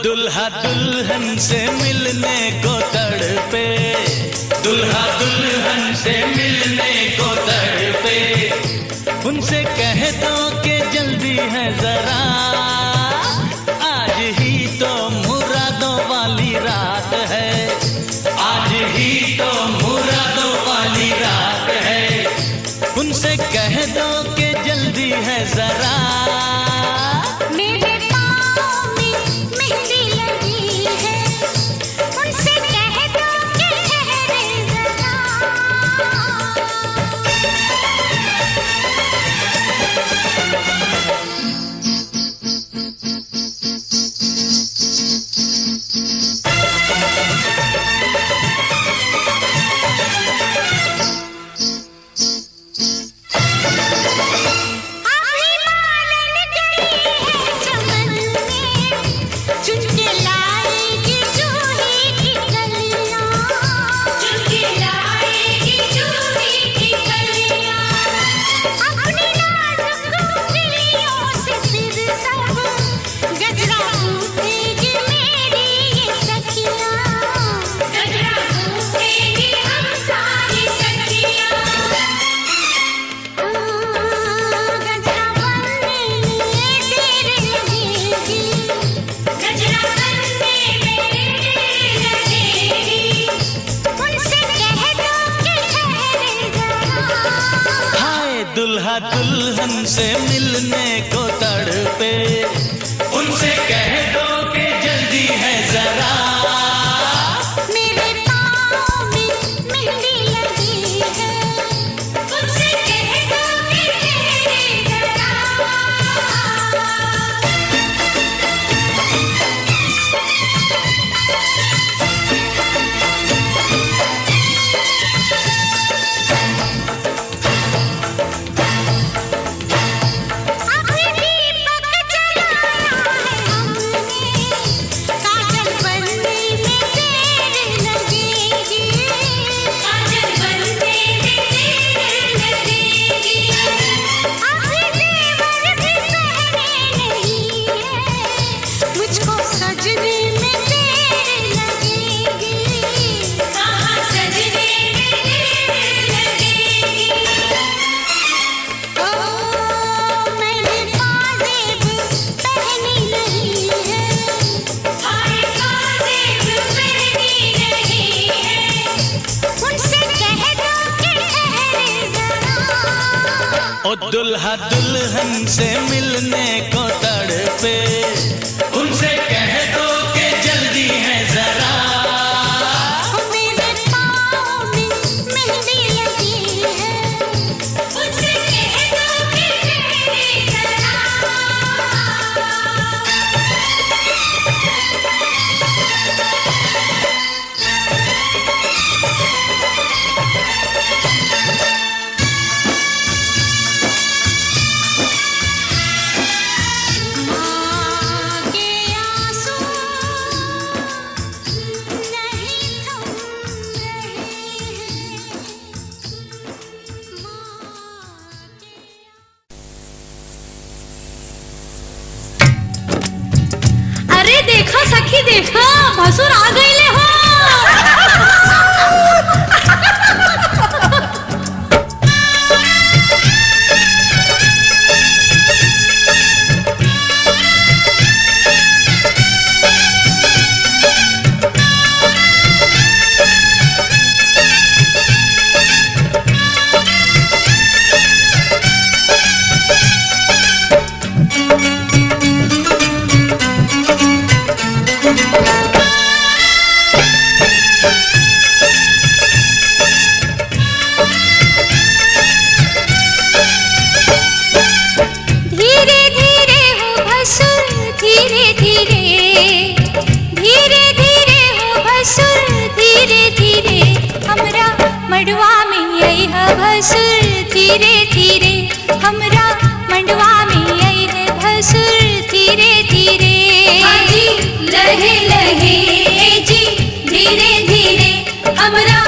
दुल्हा दुल्हन से मिलने को तड़पे, दुल्हा दुल्हन से मिलने को तड़पे। उनसे कह दो कि जल्दी है जरा, आज ही तो मुरादों वाली रात है, आज ही तो मुरादों वाली रात है। उनसे कह दो कि जल्दी है जरा, दुल्हा दुल्हन से मिलने को तड़पे। उनसे कह दो कि जल्दी है जरा, मेरे पाँव में मेहंदी लगी है। उनसे कह दो कि ठहरे जरा। ओ दुल्हा दुल्हन से मिलने को तड़पे। उनसे कह दो कि जल्दी है जरा, मेरे पाँव में मेहंदी लगी है। उनसे कह दो कि ठहरे जरा। अरे देखो सखी देखो, भसुर आ गईले हो। मड़वा में आई है भसुर धीरे धीरे, हमरा मंडवा में आई है भसुर धीरे धीरे। हाजी लहे लहे जी धीरे धीरे, हमरा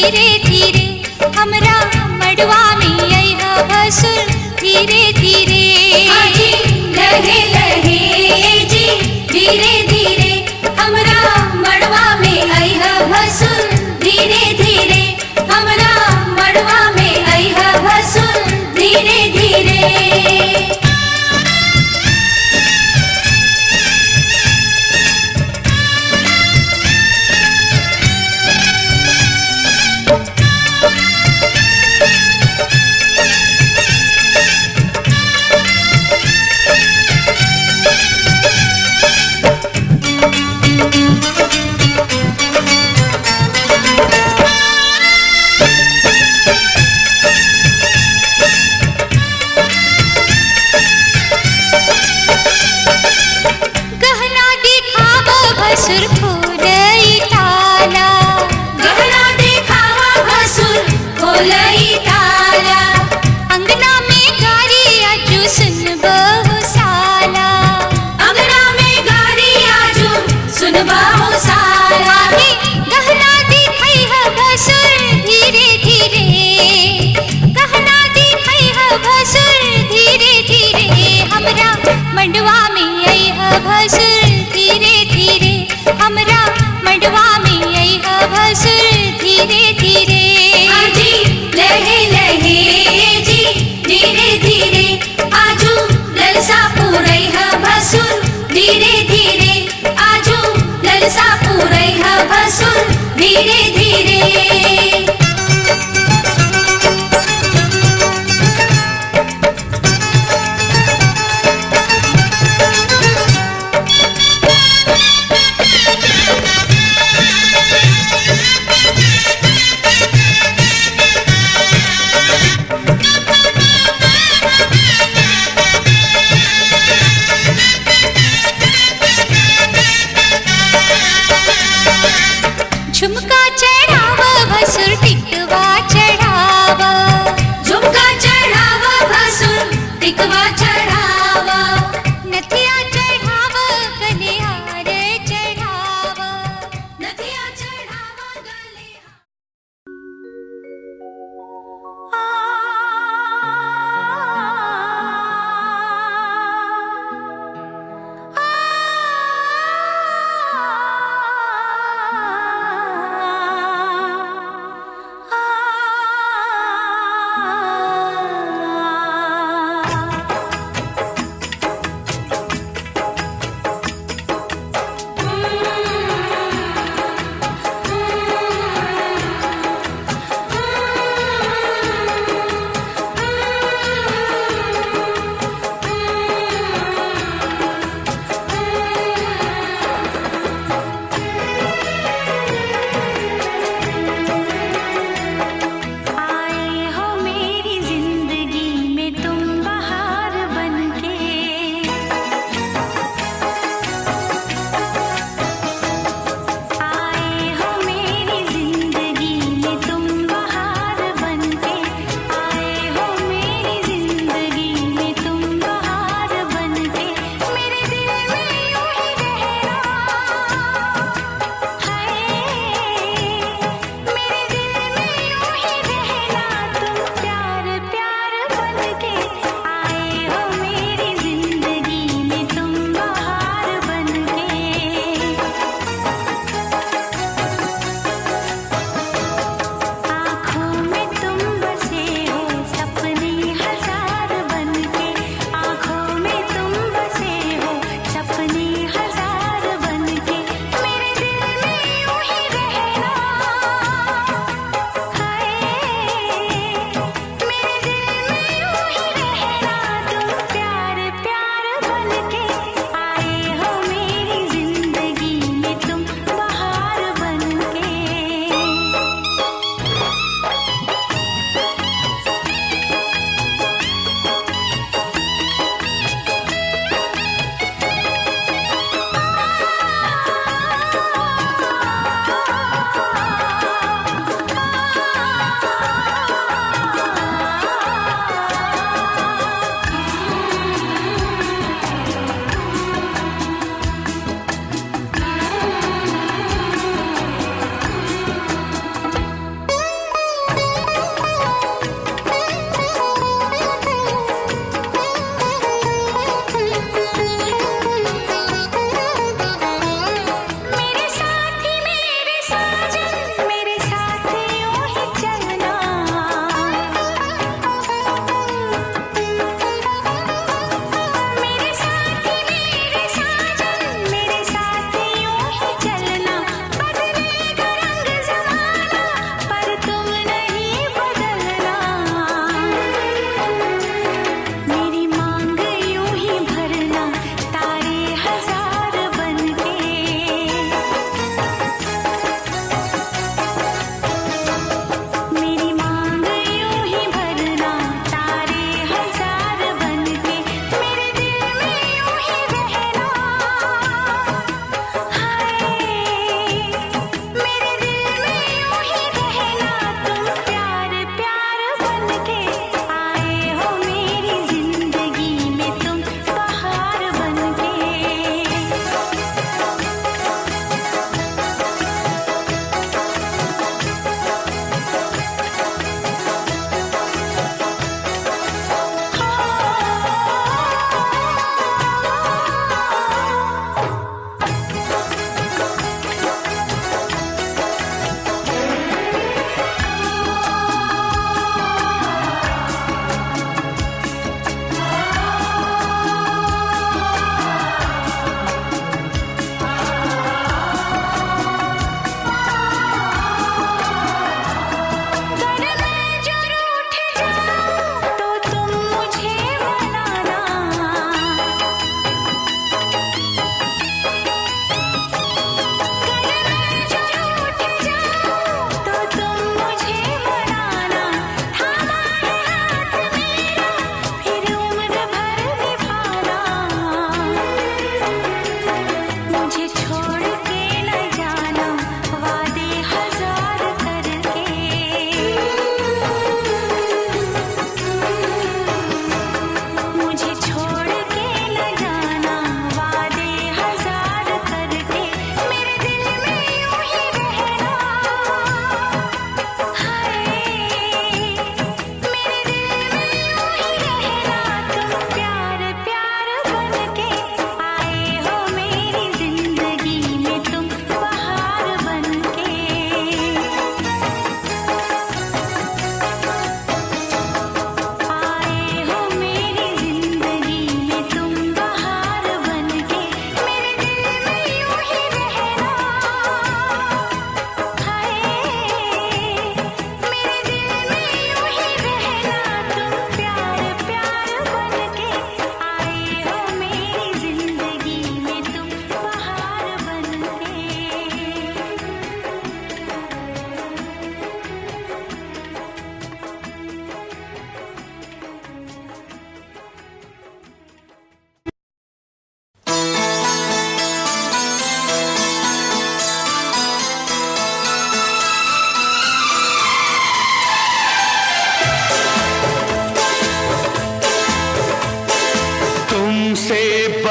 धीरे धीरे हमरा मड़वा में अइह भसुर धीरे धीरे आजी लहे लहे जी धीरे धीरे हमरा मड़वा में अइह भसुर धीरे धीरे हमरा मड़वा में अइह भसुर धीरे धीरे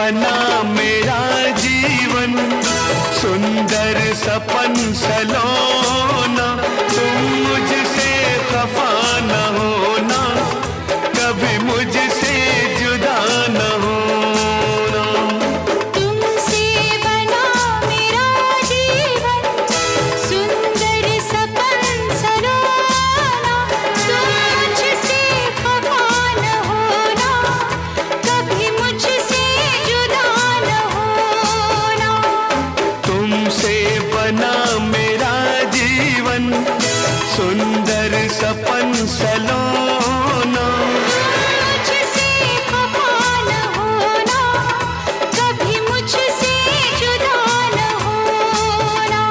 बना मेरा जीवन, सुंदर सपन सलोना, तुम मुझसे खफा न होना, कभी मुझसे जुदा न होना। तुमसे बना मेरा जीवन, सुंदर सपन सलोना, तुम मुझसे खफा न होना, कभी मुझसे जुदा न होना। तुमसे बना मेरा जीवन, सुंदर सपन सलोना, मुझसे खफा न होना, कभी मुझसे जुदा न होना।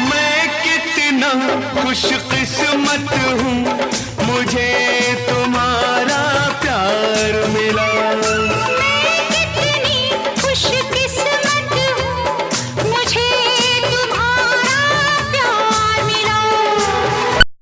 मैं कितना खुशकिस्मत हूँ